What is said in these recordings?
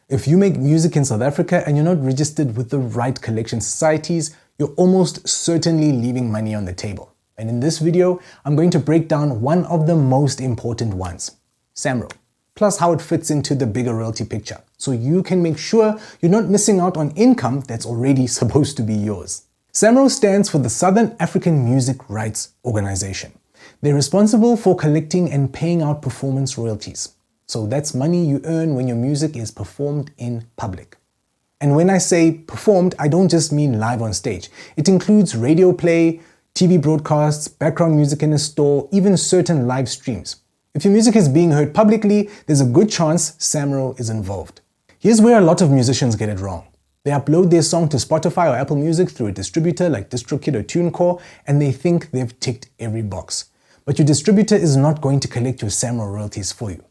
If you make music in South Africa and you're not registered with the right collection societies, you're almost certainly leaving money on the table. And in this video, I'm going to break down one of the most important ones, SAMRO, plus how it fits into the bigger royalty picture, so you can make sure you're not missing out on income that's already supposed to be yours. SAMRO stands for the Southern African Music Rights Organization. They're responsible for collecting and paying out performance royalties. So that's money you earn when your music is performed in public. And when I say performed, I don't just mean live on stage. It includes radio play, TV broadcasts, background music in a store, even certain live streams. If your music is being heard publicly, there's a good chance SAMRO is involved. Here's where a lot of musicians get it wrong. They upload their song to Spotify or Apple Music through a distributor like DistroKid or TuneCore, and they think they've ticked every box. But your distributor is not going to collect your SAMRO royalties for you.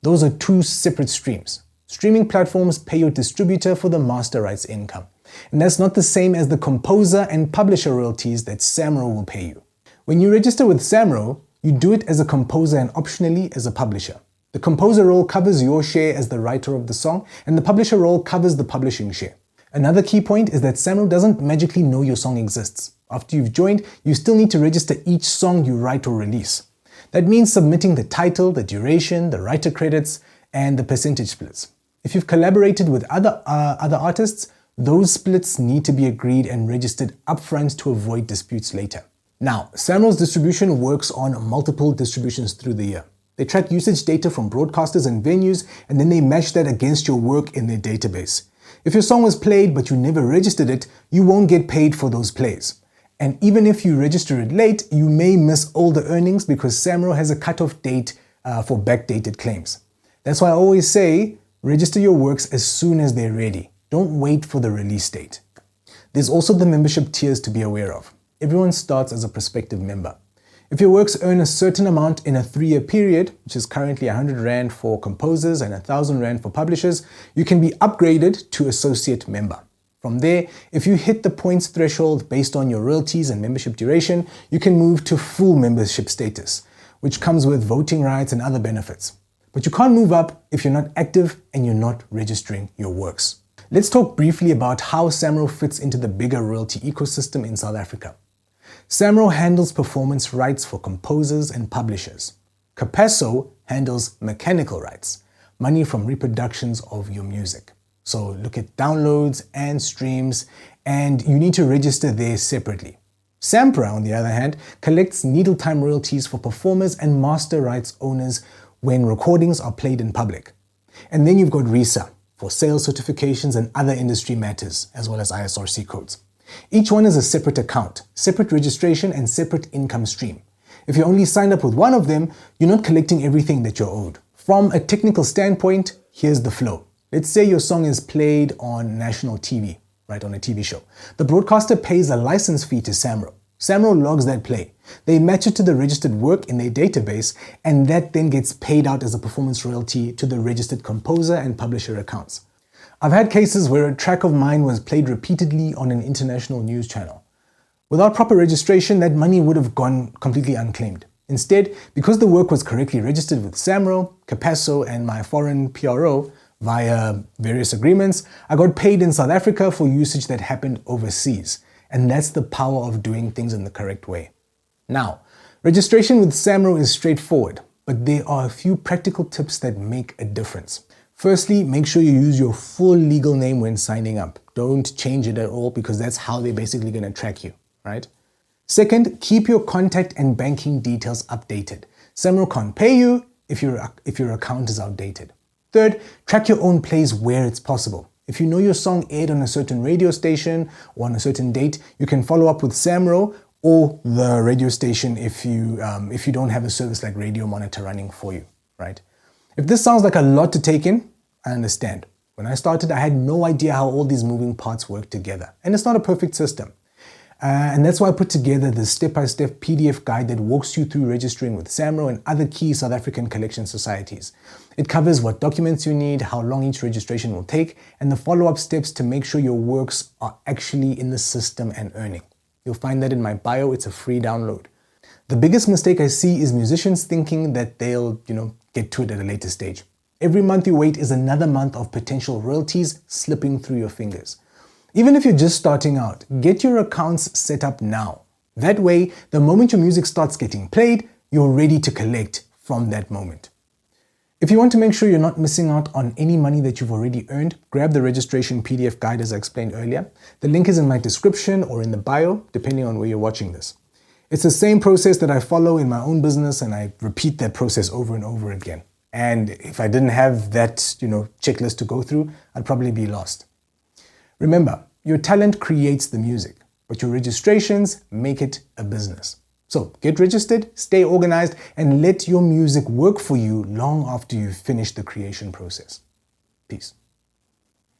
Those are two separate streams. Streaming platforms pay your distributor for the master rights income. And that's not the same as the composer and publisher royalties that SAMRO will pay you. When you register with SAMRO, you do it as a composer and optionally as a publisher. The composer role covers your share as the writer of the song, and the publisher role covers the publishing share. Another key point is that SAMRO doesn't magically know your song exists. After you've joined, you still need to register each song you write or release. That means submitting the title, the duration, the writer credits, and the percentage splits. If you've collaborated with other artists, those splits need to be agreed and registered upfront to avoid disputes later. Now, SAMRO's distribution works on multiple distributions through the year. They track usage data from broadcasters and venues, and then they match that against your work in their database. If your song was played but you never registered it, you won't get paid for those plays. And even if you register it late, you may miss all the earnings because SAMRO has a cutoff date for backdated claims. That's why I always say, register your works as soon as they're ready. Don't wait for the release date. There's also the membership tiers to be aware of. Everyone starts as a prospective member. If your works earn a certain amount in a 3-year period, which is currently 100 Rand for composers and 1,000 Rand for publishers, you can be upgraded to associate member. From there, if you hit the points threshold based on your royalties and membership duration, you can move to full membership status, which comes with voting rights and other benefits. But you can't move up if you're not active and you're not registering your works. Let's talk briefly about how SAMRO fits into the bigger royalty ecosystem in South Africa. SAMRO handles performance rights for composers and publishers. Capasso handles mechanical rights, money from reproductions of your music. So look at downloads and streams, and you need to register there separately. SAMRO, on the other hand, collects needle time royalties for performers and master rights owners when recordings are played in public. And then you've got RISA for sales certifications and other industry matters, as well as ISRC codes. Each one is a separate account, separate registration, and separate income stream. If you're only signed up with one of them, you're not collecting everything that you're owed. From a technical standpoint, here's the flow. Let's say your song is played on national TV, right, on a TV show. The broadcaster pays a license fee to SAMRO. SAMRO logs that play. They match it to the registered work in their database, and that then gets paid out as a performance royalty to the registered composer and publisher accounts. I've had cases where a track of mine was played repeatedly on an international news channel. Without proper registration, that money would have gone completely unclaimed. Instead, because the work was correctly registered with SAMRO, Capasso, and my foreign PRO via various agreements, I got paid in South Africa for usage that happened overseas. And that's the power of doing things in the correct way. Now, registration with SAMRO is straightforward, but there are a few practical tips that make a difference. Firstly, make sure you use your full legal name when signing up. Don't change it at all because that's how they're basically going to track you, right? Second, keep your contact and banking details updated. SAMRO can't pay you if your account is outdated. Third, track your own plays where it's possible. If you know your song aired on a certain radio station or on a certain date, you can follow up with SAMRO or the radio station if you don't have a service like Radio Monitor running for you, right? If this sounds like a lot to take in, I understand. When I started, I had no idea how all these moving parts work together, and it's not a perfect system. And that's why I put together this step-by-step PDF guide that walks you through registering with SAMRO and other key South African collection societies. It covers what documents you need, how long each registration will take, and the follow-up steps to make sure your works are actually in the system and earning. You'll find that in my bio. It's a free download. The biggest mistake I see is musicians thinking that they'll, get to it at a later stage. Every month you wait is another month of potential royalties slipping through your fingers. Even if you're just starting out, get your accounts set up now. That way, the moment your music starts getting played, you're ready to collect from that moment. If you want to make sure you're not missing out on any money that you've already earned, grab the registration PDF guide as I explained earlier. The link is in my description or in the bio, depending on where you're watching this. It's the same process that I follow in my own business, and I repeat that process over and over again. And if I didn't have that, checklist to go through, I'd probably be lost. Remember, your talent creates the music, but your registrations make it a business. So get registered, stay organized, and let your music work for you long after you've finished the creation process. Peace.